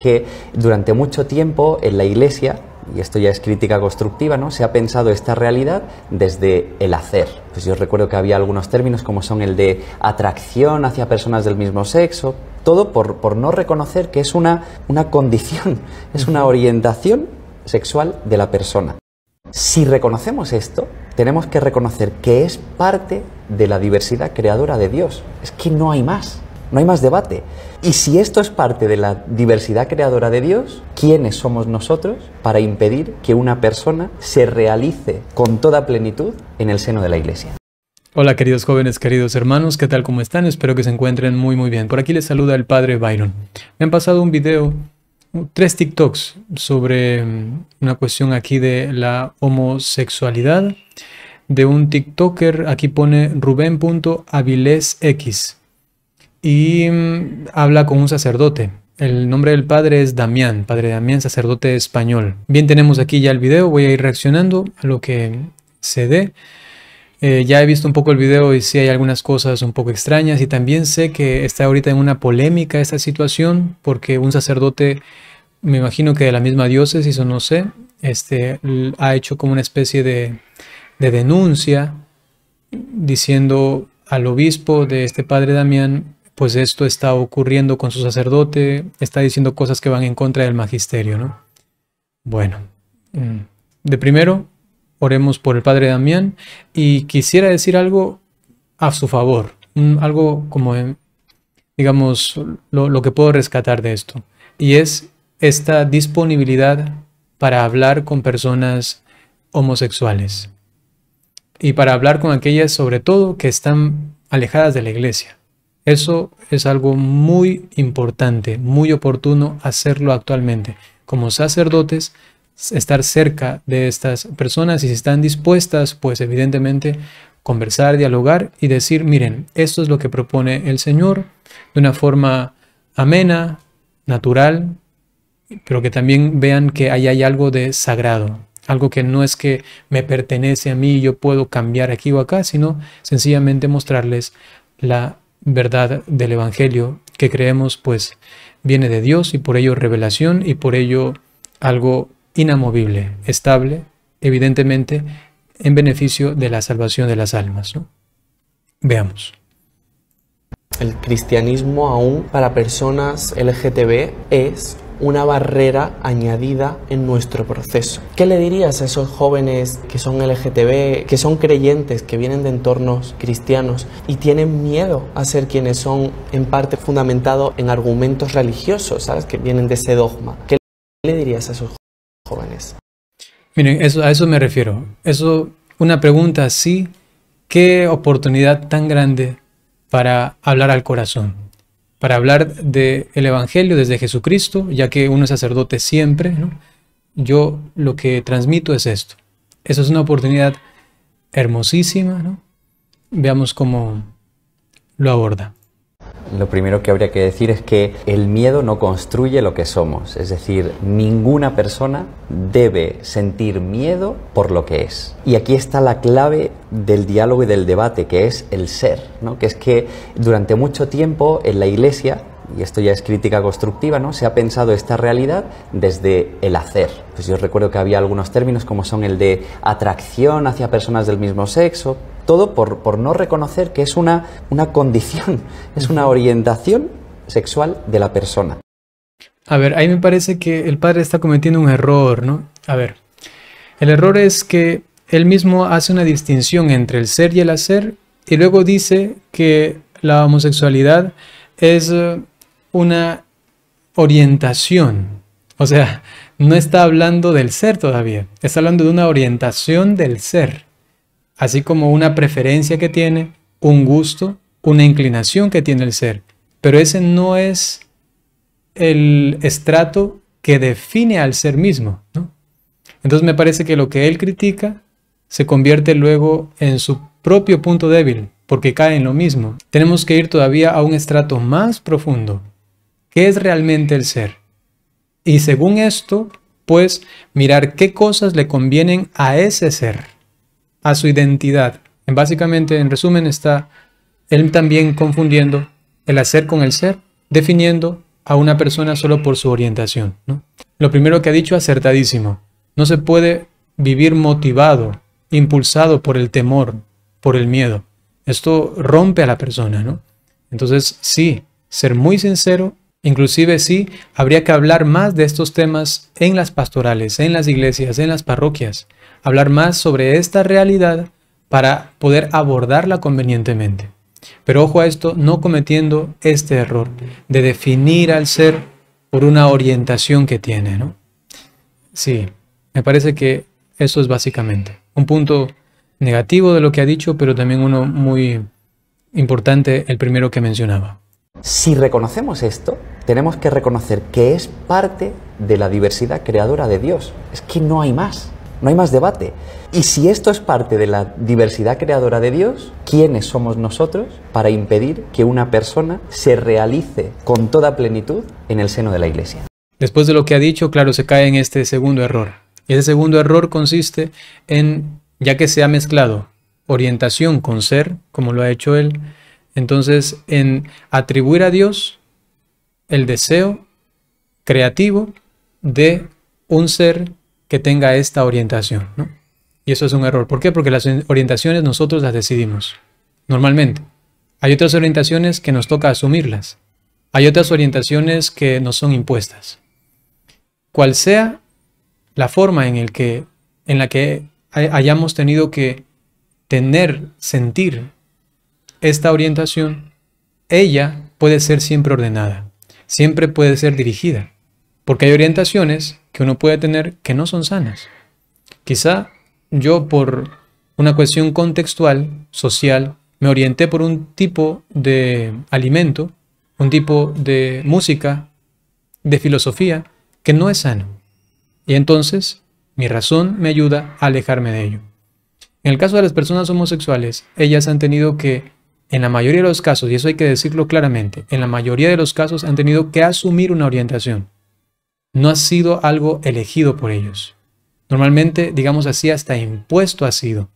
Que durante mucho tiempo en la Iglesia, y esto ya es crítica constructiva, ¿no?, se ha pensado esta realidad desde el hacer. Pues yo recuerdo que había algunos términos como son el de atracción hacia personas del mismo sexo, todo por no reconocer que es una condición, es una orientación sexual de la persona. Si reconocemos esto, tenemos que reconocer que es parte de la diversidad creadora de Dios. Es que no hay más. No hay más debate. Y si esto es parte de la diversidad creadora de Dios, ¿quiénes somos nosotros para impedir que una persona se realice con toda plenitud en el seno de la Iglesia? Hola queridos jóvenes, queridos hermanos, ¿qué tal? ¿Cómo están? Espero que se encuentren muy bien. Por aquí les saluda el Padre Byron. Me han pasado un video, 3 TikToks sobre una cuestión aquí de la homosexualidad, de un TikToker, aquí pone Rubén.avilesx. Y habla con un sacerdote. El nombre del padre es Damián, padre Damián, sacerdote español. Bien, tenemos aquí ya el video, voy a ir reaccionando a lo que se dé. Ya he visto un poco el video y sí hay algunas cosas un poco extrañas, y también sé que está ahorita en una polémica esta situación porque un sacerdote, me imagino que de la misma diócesis o no sé, ha hecho como una especie de denuncia diciendo al obispo de este padre Damián, pues esto está ocurriendo con su sacerdote, está diciendo cosas que van en contra del magisterio, ¿no? Bueno, de primero, oremos por el padre Damián, y quisiera decir algo a su favor, algo como, digamos, lo que puedo rescatar de esto, y es esta disponibilidad para hablar con personas homosexuales, y para hablar con aquellas, sobre todo, que están alejadas de la iglesia. Eso es algo muy importante, muy oportuno hacerlo actualmente. Como sacerdotes, estar cerca de estas personas, y si están dispuestas, pues evidentemente conversar, dialogar y decir, miren, esto es lo que propone el Señor, de una forma amena, natural, pero que también vean que ahí hay algo de sagrado. Algo que no es que me pertenece a mí y yo puedo cambiar aquí o acá, sino sencillamente mostrarles la verdad del Evangelio, que creemos pues viene de Dios, y por ello revelación, y por ello algo inamovible, estable, evidentemente en beneficio de la salvación de las almas, ¿no? Veamos. El cristianismo aún para personas LGTB es una barrera añadida en nuestro proceso. ¿Qué le dirías a esos jóvenes que son LGTB, que son creyentes, que vienen de entornos cristianos y tienen miedo a ser quienes son, en parte fundamentado en argumentos religiosos, ¿sabes?, que vienen de ese dogma? ¿Qué le dirías a esos jóvenes? Miren, a eso me refiero. Una pregunta así, qué oportunidad tan grande para hablar al corazón, para hablar del Evangelio desde Jesucristo, ya que uno es sacerdote siempre, ¿no? Yo lo que transmito es esto. Eso es una oportunidad hermosísima, ¿no? Veamos cómo lo aborda. Lo primero que habría que decir es que el miedo no construye lo que somos. Es decir, ninguna persona debe sentir miedo por lo que es. Y aquí está la clave del diálogo y del debate, que es el ser, ¿no? Que es que durante mucho tiempo en la Iglesia, y esto ya es crítica constructiva, ¿no?, se ha pensado esta realidad desde el hacer. Pues yo recuerdo que había algunos términos como son el de atracción hacia personas del mismo sexo, todo por no reconocer que es una condición, es una orientación sexual de la persona. A ver, ahí me parece que el padre está cometiendo un error, ¿no? A ver, el error es que él mismo hace una distinción entre el ser y el hacer, y luego dice que la homosexualidad es una orientación. O sea, no está hablando del ser todavía, está hablando de una orientación del ser, así como una preferencia que tiene, un gusto, una inclinación que tiene el ser, pero ese no es el estrato que define al ser mismo, ¿no? Entonces me parece que lo que él critica se convierte luego en su propio punto débil, porque cae en lo mismo. Tenemos que ir todavía a un estrato más profundo. ¿Qué es realmente el ser? Y según esto, pues mirar qué cosas le convienen a ese ser, a su identidad. Básicamente, en resumen, está él también confundiendo el hacer con el ser, definiendo a una persona solo por su orientación, ¿no? Lo primero que ha dicho, acertadísimo. No se puede vivir motivado, impulsado por el temor, por el miedo. Esto rompe a la persona, ¿no? Entonces, sí, ser muy sincero, inclusive sí, habría que hablar más de estos temas en las pastorales, en las iglesias, en las parroquias. Hablar más sobre esta realidad para poder abordarla convenientemente. Pero ojo a esto, no cometiendo este error de definir al ser por una orientación que tiene, ¿no? Sí, me parece que eso es básicamente un punto negativo de lo que ha dicho, pero también uno muy importante, el primero que mencionaba. Si reconocemos esto, tenemos que reconocer que es parte de la diversidad creadora de Dios. Es que no hay más debate. Y si esto es parte de la diversidad creadora de Dios, ¿quiénes somos nosotros para impedir que una persona se realice con toda plenitud en el seno de la Iglesia? Después de lo que ha dicho, claro, se cae en este segundo error. Y ese segundo error consiste en, ya que se ha mezclado orientación con ser, como lo ha hecho él, entonces en atribuir a Dios el deseo creativo de un ser que tenga esta orientación, ¿no? Y eso es un error. ¿Por qué? Porque las orientaciones nosotros las decidimos, normalmente. Hay otras orientaciones que nos toca asumirlas. Hay otras orientaciones que nos son impuestas. Cual sea la forma en la que hayamos tenido que sentir esta orientación, ella puede ser siempre ordenada, siempre puede ser dirigida, porque hay orientaciones que uno puede tener que no son sanas. Quizá yo, por una cuestión contextual, social, me orienté por un tipo de alimento, un tipo de música, de filosofía, que no es sano. Y entonces mi razón me ayuda a alejarme de ello. En el caso de las personas homosexuales, ellas han tenido que, en la mayoría de los casos, y eso hay que decirlo claramente, en la mayoría de los casos han tenido que asumir una orientación. No ha sido algo elegido por ellos. Normalmente, digamos así, hasta impuesto ha sido.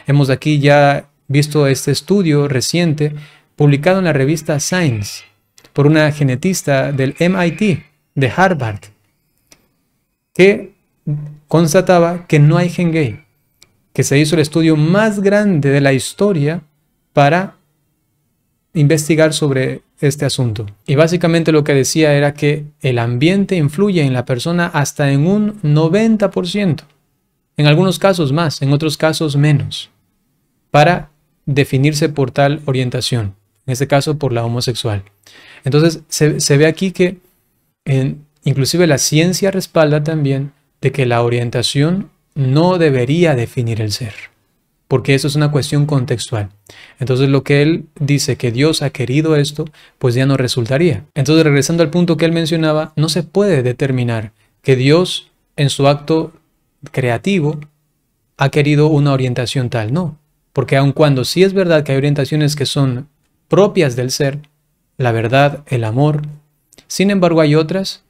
Hemos aquí ya visto este estudio reciente publicado en la revista Science por una genetista del MIT, de Harvard, que constataba que no hay gen gay, que se hizo el estudio más grande de la historia para investigar sobre este asunto. Y básicamente lo que decía era que el ambiente influye en la persona hasta en un 90%. En algunos casos más, en otros casos menos, para definirse por tal orientación, en este caso por la homosexual. Entonces se ve aquí que inclusive la ciencia respalda también de que la orientación no debería definir el ser, porque eso es una cuestión contextual. Entonces lo que él dice que Dios ha querido esto, pues ya no resultaría. Entonces, regresando al punto que él mencionaba, no se puede determinar que Dios en su acto creativo ha querido una orientación tal, no. Porque aun cuando sí es verdad que hay orientaciones que son propias del ser, la verdad, el amor, sin embargo hay otras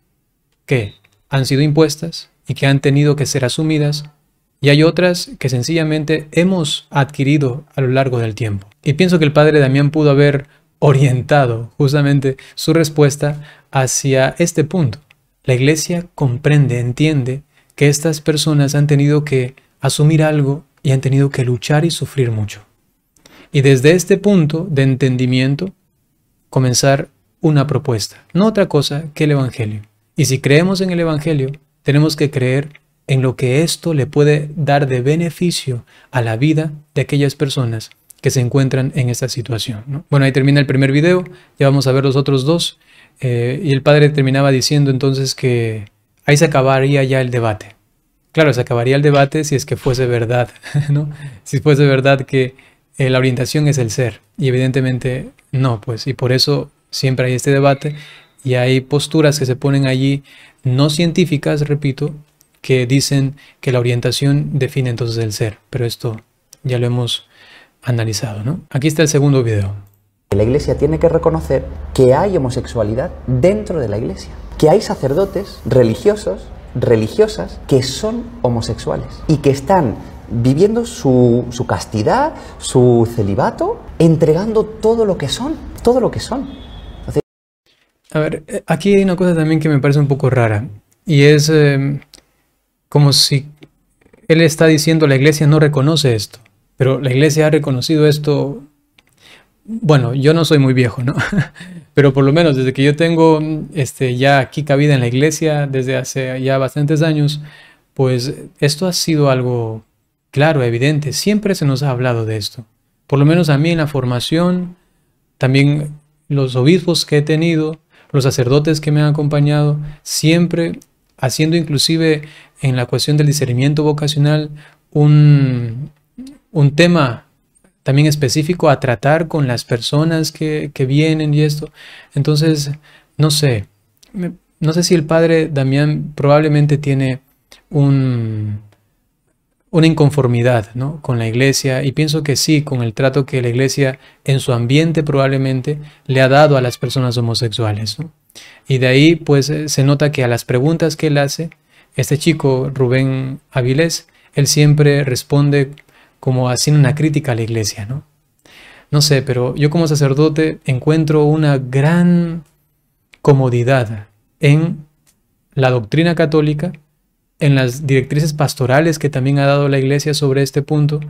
que han sido impuestas y que han tenido que ser asumidas, y hay otras que sencillamente hemos adquirido a lo largo del tiempo. Y pienso que el padre Damián pudo haber orientado justamente su respuesta hacia este punto. La Iglesia comprende, entiende que estas personas han tenido que asumir algo y han tenido que luchar y sufrir mucho. Y desde este punto de entendimiento, comenzar una propuesta, no otra cosa que el Evangelio. Y si creemos en el Evangelio, tenemos que creer en lo que esto le puede dar de beneficio a la vida de aquellas personas que se encuentran en esta situación, ¿no? Bueno, ahí termina el primer video, ya vamos a ver los otros dos, y el padre terminaba diciendo entonces que ahí se acabaría ya el debate. Claro, se acabaría el debate si es que fuese verdad, ¿no? Si fuese verdad que la orientación es el ser, y evidentemente no, pues, y por eso siempre hay este debate, y hay posturas que se ponen allí, no científicas, repito, que dicen que la orientación define entonces el ser, pero esto ya lo hemos analizado, ¿no? Aquí está el segundo video. La Iglesia tiene que reconocer que hay homosexualidad dentro de la Iglesia, que hay sacerdotes religiosos, religiosas, que son homosexuales y que están viviendo su castidad, su celibato, entregando todo lo que son, todo lo que son. A ver, aquí hay una cosa también que me parece un poco rara, y es como si él está diciendo la iglesia no reconoce esto, pero la iglesia ha reconocido esto. Bueno, yo no soy muy viejo, ¿no? Pero por lo menos desde que yo tengo ya aquí cabida en la iglesia, desde hace ya bastantes años, pues esto ha sido algo claro, evidente. Siempre se nos ha hablado de esto. Por lo menos a mí en la formación, también los obispos que he tenido, los sacerdotes que me han acompañado, siempre haciendo inclusive en la cuestión del discernimiento vocacional un tema también específico a tratar con las personas que vienen y esto. Entonces, no sé, no sé si el padre Damián probablemente tiene una inconformidad, ¿no?, con la iglesia, y pienso que sí, con el trato que la iglesia en su ambiente probablemente le ha dado a las personas homosexuales, ¿no? Y de ahí pues se nota que a las preguntas que él hace, este chico Rubén Avilés, él siempre responde como haciendo una crítica a la iglesia, ¿no? No sé, pero yo como sacerdote encuentro una gran comodidad en la doctrina católica, en las directrices pastorales que también ha dado la iglesia sobre este punto.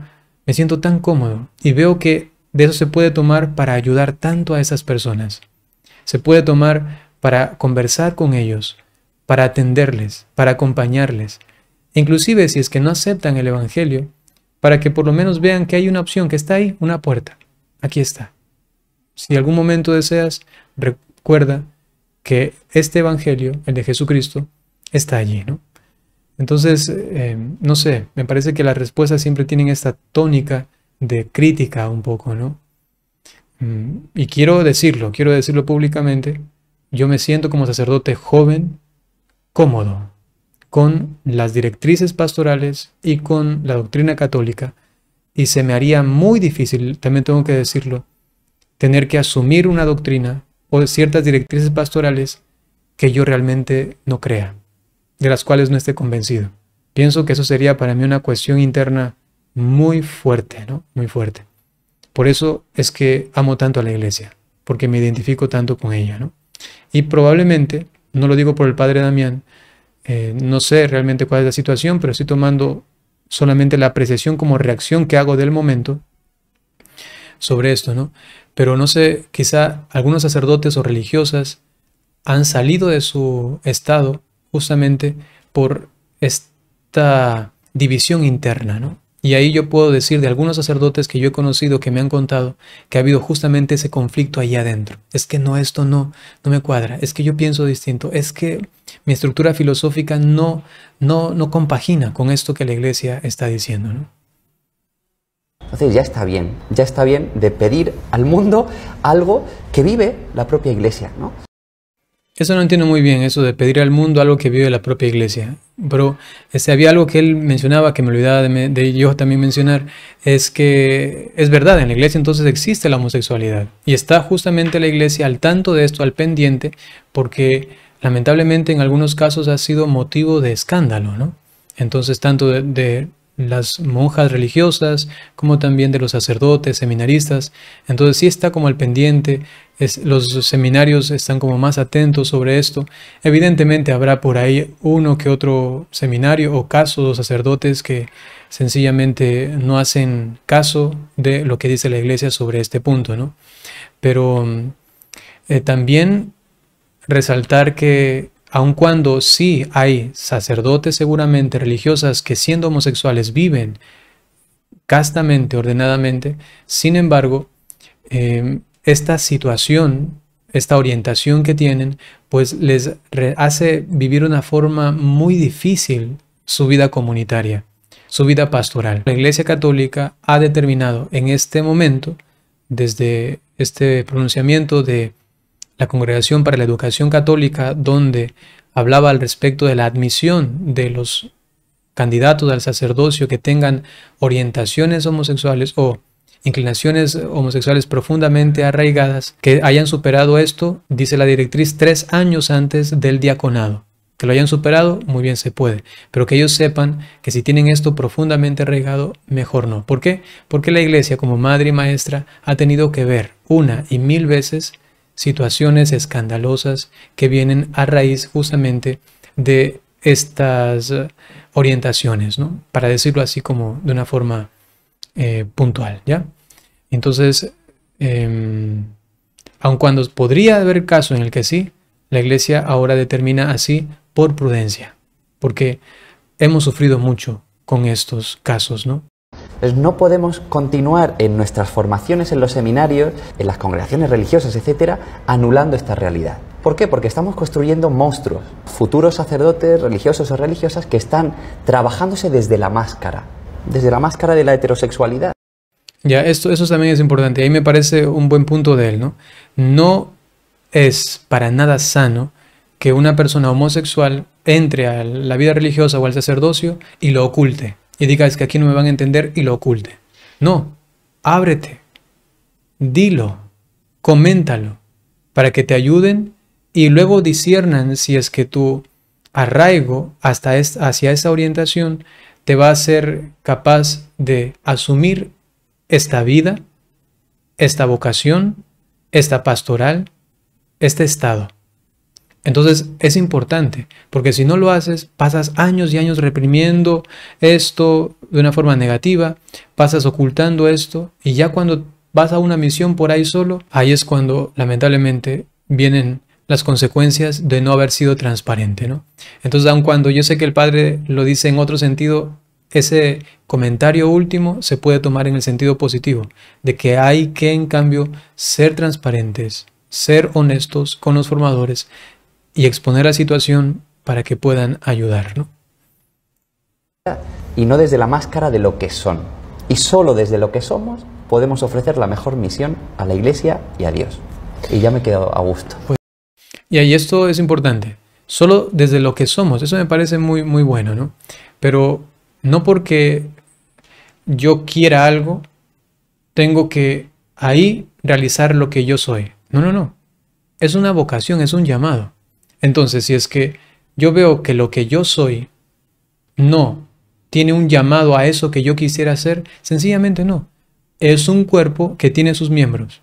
Me siento tan cómodo y veo que de eso se puede tomar para ayudar tanto a esas personas. Se puede tomar para conversar con ellos, para atenderles, para acompañarles. Inclusive si es que no aceptan el evangelio, para que por lo menos vean que hay una opción, que está ahí, una puerta. Aquí está. Si algún momento deseas, recuerda que este evangelio, el de Jesucristo, está allí, ¿no? Entonces, no sé, me parece que las respuestas siempre tienen esta tónica de crítica un poco, ¿no? Y quiero decirlo públicamente, yo me siento como sacerdote joven, cómodo, con las directrices pastorales y con la doctrina católica, y se me haría muy difícil, también tengo que decirlo, tener que asumir una doctrina o ciertas directrices pastorales que yo realmente no crea, de las cuales no esté convencido. Pienso que eso sería para mí una cuestión interna muy fuerte, ¿no? Muy fuerte. Por eso es que amo tanto a la iglesia, porque me identifico tanto con ella, ¿no? Y probablemente, no lo digo por el padre Damián, no sé realmente cuál es la situación, pero estoy tomando solamente la apreciación como reacción que hago del momento sobre esto, ¿no? Pero no sé, quizá algunos sacerdotes o religiosas han salido de su estado justamente por esta división interna, ¿no? Y ahí yo puedo decir de algunos sacerdotes que yo he conocido, que me han contado, que ha habido justamente ese conflicto allá adentro. Es que no, esto no me cuadra, es que yo pienso distinto, es que mi estructura filosófica no compagina con esto que la iglesia está diciendo, ¿no? Entonces ya está bien de pedir al mundo algo que vive la propia iglesia, ¿no? Eso no entiendo muy bien, eso de pedir al mundo algo que vive la propia iglesia. Pero había algo que él mencionaba, que me olvidaba de yo también mencionar, es que es verdad, en la iglesia entonces existe la homosexualidad. Y está justamente la iglesia al tanto de esto, al pendiente, porque lamentablemente en algunos casos ha sido motivo de escándalo, ¿no? Entonces tanto de las monjas religiosas como también de los sacerdotes, seminaristas. Entonces sí está como al pendiente, los seminarios están como más atentos sobre esto. Evidentemente habrá por ahí uno que otro seminario o casos de sacerdotes que sencillamente no hacen caso de lo que dice la iglesia sobre este punto, ¿no? Pero también resaltar que aun cuando sí hay sacerdotes seguramente religiosas que siendo homosexuales viven castamente, ordenadamente, sin embargo, esta situación, esta orientación que tienen, pues les hace vivir una forma muy difícil su vida comunitaria, su vida pastoral. La Iglesia Católica ha determinado en este momento, desde este pronunciamiento de la Congregación para la Educación Católica, donde hablaba al respecto de la admisión de los candidatos al sacerdocio que tengan orientaciones homosexuales o inclinaciones homosexuales profundamente arraigadas, que hayan superado esto, dice la directriz, 3 años antes del diaconado. Que lo hayan superado, muy bien se puede, pero que ellos sepan que si tienen esto profundamente arraigado, mejor no. ¿Por qué? Porque la iglesia como madre y maestra ha tenido que ver 1 y 1000 veces situaciones escandalosas que vienen a raíz justamente de estas orientaciones, ¿no? Para decirlo así como de una forma puntual, ¿ya? Entonces, aun cuando podría haber caso en el que sí, la Iglesia ahora determina así por prudencia, porque hemos sufrido mucho con estos casos, ¿no? Pues no podemos continuar en nuestras formaciones en los seminarios, en las congregaciones religiosas, etcétera, anulando esta realidad. ¿Por qué? Porque estamos construyendo monstruos, futuros sacerdotes, religiosos o religiosas que están trabajándose desde la máscara de la heterosexualidad. Ya, eso también es importante. Ahí me parece un buen punto de él, ¿no? No es para nada sano que una persona homosexual entre a la vida religiosa o al sacerdocio y lo oculte. Y diga, es que aquí no me van a entender, y lo oculte. No, ábrete, dilo, coméntalo, para que te ayuden y luego disciernan si es que tu arraigo hacia esa orientación te va a hacer capaz de asumir esta vida, esta vocación, esta pastoral, este estado. Entonces es importante, porque si no lo haces, pasas años y años reprimiendo esto de una forma negativa, pasas ocultando esto, y ya cuando vas a una misión por ahí solo, ahí es cuando lamentablemente vienen las consecuencias de no haber sido transparente, ¿no? Entonces, aun cuando yo sé que el Padre lo dice en otro sentido, ese comentario último se puede tomar en el sentido positivo, de que hay que, en cambio, ser transparentes, ser honestos con los formadores y exponer la situación para que puedan ayudar, ¿no? Y no desde la máscara de lo que son. Y solo desde lo que somos podemos ofrecer la mejor misión a la Iglesia y a Dios. Y ya me he quedado a gusto. Y ahí esto es importante. Solo desde lo que somos. Eso me parece muy, muy bueno, ¿no? Pero no porque yo quiera algo, tengo que ahí realizar lo que yo soy. No, no, no. Es una vocación, es un llamado. Entonces, si es que yo veo que lo que yo soy no tiene un llamado a eso que yo quisiera hacer, sencillamente no. Es un cuerpo que tiene sus miembros.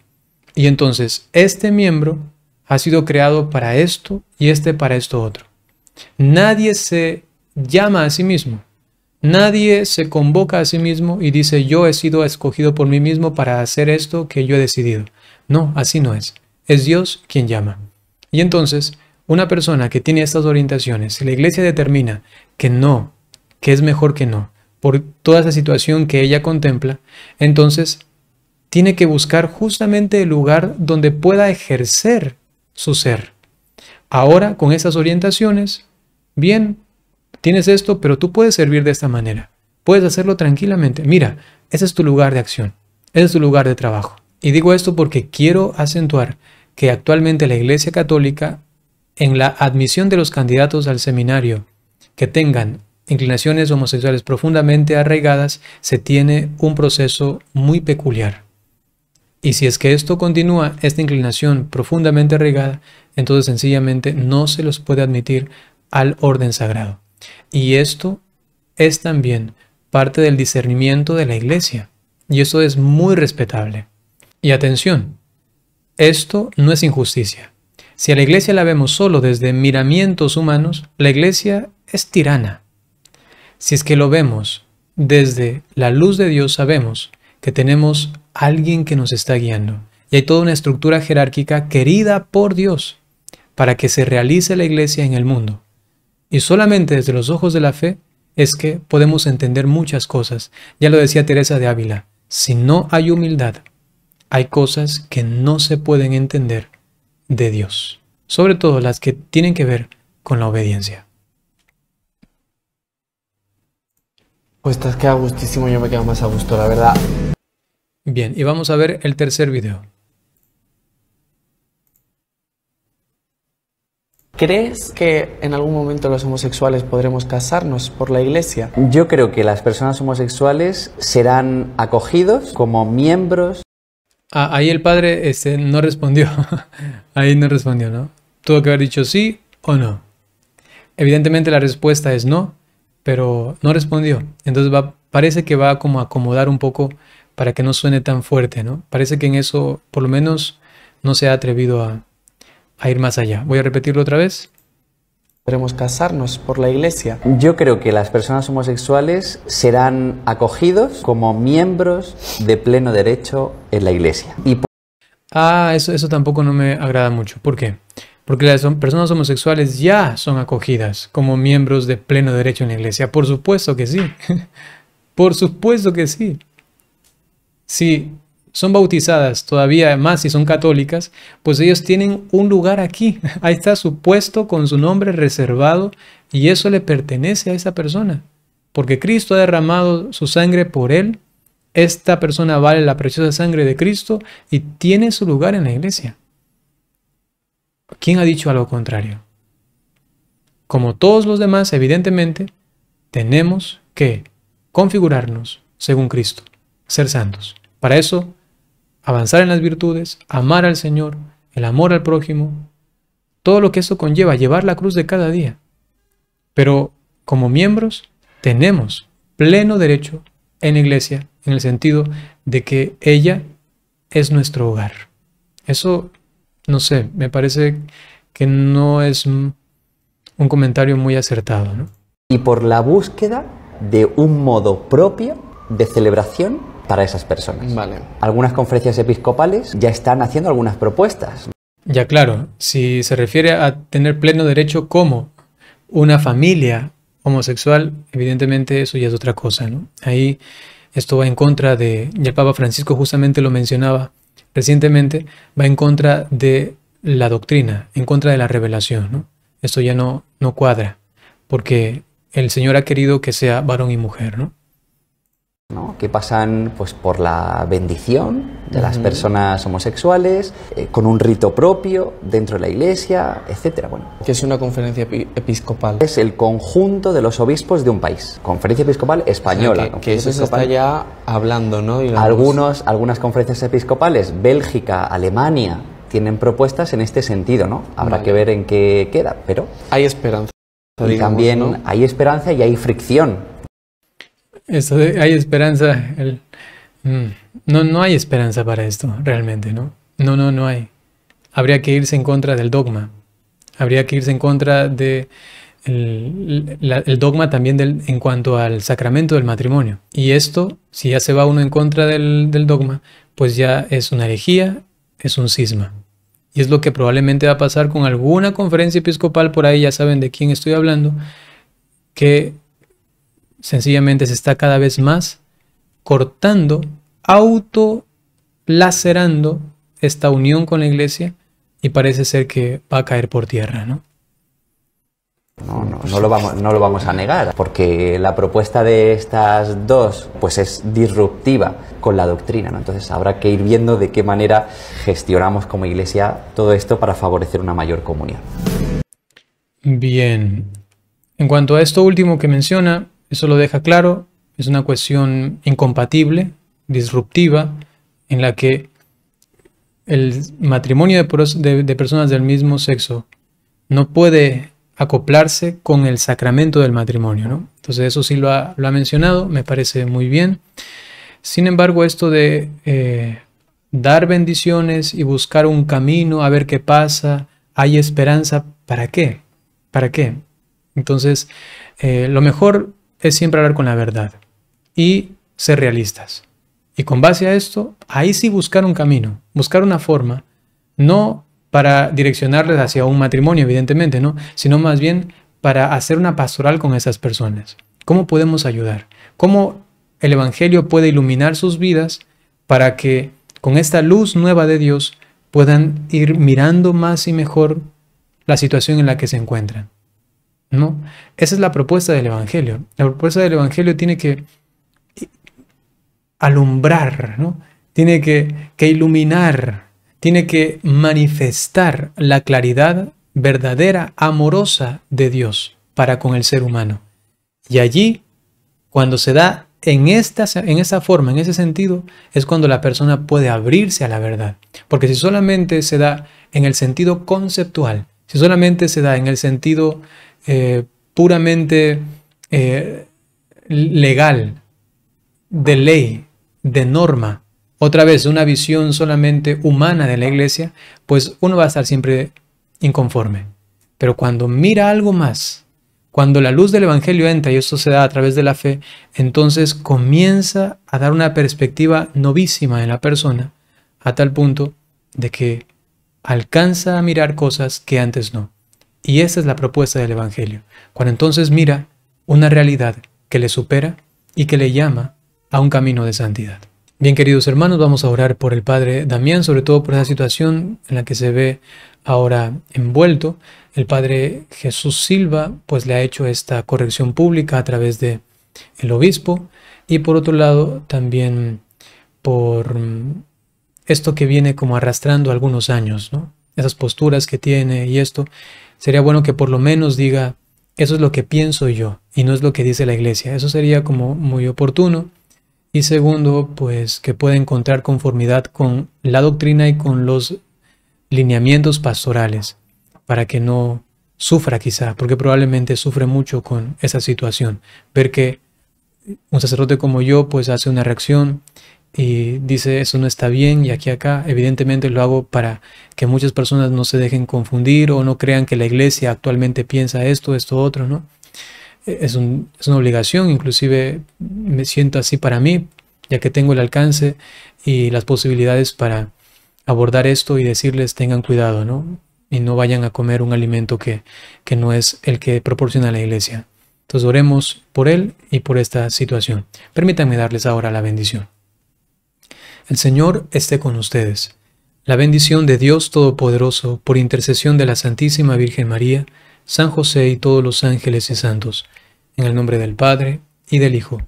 Y entonces, este miembro ha sido creado para esto y este para esto otro. Nadie se llama a sí mismo. Nadie se convoca a sí mismo y dice, yo he sido escogido por mí mismo para hacer esto que yo he decidido. No, así no es. Es Dios quien llama. Y entonces, una persona que tiene estas orientaciones, si la Iglesia determina que no, que es mejor que no, por toda esa situación que ella contempla, entonces tiene que buscar justamente el lugar donde pueda ejercer su ser. Ahora, con esas orientaciones, bien, tienes esto, pero tú puedes servir de esta manera. Puedes hacerlo tranquilamente. Mira, ese es tu lugar de acción, ese es tu lugar de trabajo. Y digo esto porque quiero acentuar que actualmente la Iglesia Católica, en la admisión de los candidatos al seminario que tengan inclinaciones homosexuales profundamente arraigadas, se tiene un proceso muy peculiar. Y si es que esto continúa, esta inclinación profundamente arraigada, entonces sencillamente no se los puede admitir al orden sagrado. Y esto es también parte del discernimiento de la Iglesia. Y eso es muy respetable. Y atención, esto no es injusticia. Si a la Iglesia la vemos solo desde miramientos humanos, la Iglesia es tirana. Si es que lo vemos desde la luz de Dios, sabemos que tenemos alguien que nos está guiando. Y hay toda una estructura jerárquica querida por Dios para que se realice la Iglesia en el mundo. Y solamente desde los ojos de la fe es que podemos entender muchas cosas. Ya lo decía Teresa de Ávila, si no hay humildad, hay cosas que no se pueden entender de Dios, sobre todo las que tienen que ver con la obediencia. Pues te has quedado a gustísimo, yo me quedo más a gusto, la verdad. Bien, y vamos a ver el tercer video. ¿Crees que en algún momento los homosexuales podremos casarnos por la Iglesia? Yo creo que las personas homosexuales serán acogidos como miembros. Ahí el padre no respondió. Ahí no respondió, ¿no? Tuvo que haber dicho sí o no. Evidentemente la respuesta es no, pero no respondió. Entonces parece que va como a acomodar un poco para que no suene tan fuerte, ¿no? Parece que en eso por lo menos no se ha atrevido a ir más allá. Voy a repetirlo otra vez. ¿Podremos casarnos por la iglesia? Yo creo que las personas homosexuales serán acogidos como miembros de pleno derecho en la iglesia. Eso tampoco no me agrada mucho. ¿Por qué? Porque las personas homosexuales ya son acogidas como miembros de pleno derecho en la iglesia. Por supuesto que sí. Por supuesto que sí. Si son bautizadas todavía más si son católicas, pues ellos tienen un lugar aquí. Ahí está su puesto con su nombre reservado y eso le pertenece a esa persona. Porque Cristo ha derramado su sangre por él. Esta persona vale la preciosa sangre de Cristo y tiene su lugar en la iglesia. ¿Quién ha dicho algo contrario? Como todos los demás, evidentemente, tenemos que configurarnos según Cristo, ser santos. Para eso, avanzar en las virtudes, amar al Señor, el amor al prójimo, todo lo que eso conlleva, llevar la cruz de cada día. Pero como miembros, tenemos pleno derecho en la iglesia, en el sentido de que ella es nuestro hogar. Eso, no sé, me parece que no es un comentario muy acertado, ¿no? Y por la búsqueda de un modo propio de celebración para esas personas. Vale. Algunas conferencias episcopales ya están haciendo algunas propuestas. Ya claro, si se refiere a tener pleno derecho como una familia homosexual, evidentemente eso ya es otra cosa, ¿no? Ahí esto va en contra de, y el Papa Francisco justamente lo mencionaba recientemente, va en contra de la doctrina, en contra de la revelación, ¿no? Esto ya no cuadra, porque el Señor ha querido que sea varón y mujer, ¿no? ¿No? Que pasan pues por la bendición de las personas homosexuales, con un rito propio dentro de la iglesia, etcétera. Bueno, ¿Qué es una conferencia episcopal? es el conjunto de los obispos de un país. Conferencia episcopal española. O sea, que eso se está ya hablando, ¿no? Algunas conferencias episcopales, Bélgica, Alemania, tienen propuestas en este sentido, ¿no? Habrá que ver en qué queda, pero hay esperanza. Y digamos, también ¿no? hay esperanza y hay fricción. Esto de hay esperanza, no hay esperanza para esto, realmente, ¿no? No hay. Habría que irse en contra del dogma. Habría que irse en contra de el dogma también en cuanto al sacramento del matrimonio. Y esto, si ya se va uno en contra del dogma, pues ya es una herejía, es un cisma. Y es lo que probablemente va a pasar con alguna conferencia episcopal, por ahí ya saben de quién estoy hablando, que sencillamente se está cada vez más cortando, autolacerando esta unión con la iglesia y parece ser que va a caer por tierra, ¿no? No lo vamos a negar, porque la propuesta de estas dos pues es disruptiva con la doctrina, ¿no? Entonces habrá que ir viendo de qué manera gestionamos como iglesia todo esto para favorecer una mayor comunión. Bien, en cuanto a esto último que menciona, eso lo deja claro, es una cuestión incompatible, disruptiva, en la que el matrimonio de personas del mismo sexo no puede acoplarse con el sacramento del matrimonio, ¿no? Entonces eso sí lo ha mencionado, me parece muy bien. Sin embargo, esto de dar bendiciones y buscar un camino, a ver qué pasa, hay esperanza, ¿para qué? ¿Para qué? Entonces, lo mejor es siempre hablar con la verdad y ser realistas. Y con base a esto, ahí sí buscar un camino, buscar una forma, no para direccionarles hacia un matrimonio, evidentemente, ¿no? Sino más bien para hacer una pastoral con esas personas. ¿Cómo podemos ayudar? ¿Cómo el Evangelio puede iluminar sus vidas para que con esta luz nueva de Dios puedan ir mirando más y mejor la situación en la que se encuentran? ¿No? Esa es la propuesta del Evangelio. La propuesta del Evangelio tiene que alumbrar, ¿no? Tiene que iluminar, tiene que manifestar la claridad verdadera, amorosa de Dios para con el ser humano. Y allí, cuando se da en esa forma, en ese sentido, es cuando la persona puede abrirse a la verdad. Porque si solamente se da en el sentido conceptual, si solamente se da en el sentido puramente legal, de ley, de norma, otra vez una visión solamente humana de la iglesia, pues uno va a estar siempre inconforme. Pero cuando mira algo más, cuando la luz del Evangelio entra, y esto se da a través de la fe, entonces comienza a dar una perspectiva novísima en la persona, a tal punto de que alcanza a mirar cosas que antes no. Y esa es la propuesta del Evangelio. Cuando entonces mira una realidad que le supera y que le llama a un camino de santidad. Bien, queridos hermanos, vamos a orar por el padre Damián, sobre todo por esa situación en la que se ve ahora envuelto. El padre Jesús Silva pues le ha hecho esta corrección pública a través de el obispo, y por otro lado también por esto que viene como arrastrando algunos años, ¿no? Esas posturas que tiene y esto, sería bueno que por lo menos diga: eso es lo que pienso yo y no es lo que dice la iglesia. Eso sería como muy oportuno. Y segundo, pues que pueda encontrar conformidad con la doctrina y con los lineamientos pastorales, para que no sufra quizá, porque probablemente sufre mucho con esa situación. Ver que un sacerdote como yo pues hace una reacción y dice: eso no está bien, y aquí acá, evidentemente lo hago para que muchas personas no se dejen confundir o no crean que la iglesia actualmente piensa esto, otro, ¿no? Es una obligación, inclusive me siento así para mí, ya que tengo el alcance y las posibilidades para abordar esto y decirles: tengan cuidado, ¿no? Y no vayan a comer un alimento que no es el que proporciona la iglesia. Entonces oremos por él y por esta situación. Permítanme darles ahora la bendición. El Señor esté con ustedes. La bendición de Dios Todopoderoso, por intercesión de la Santísima Virgen María, San José y todos los ángeles y santos, en el nombre del Padre, y del Hijo,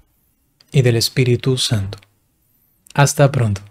y del Espíritu Santo. Hasta pronto.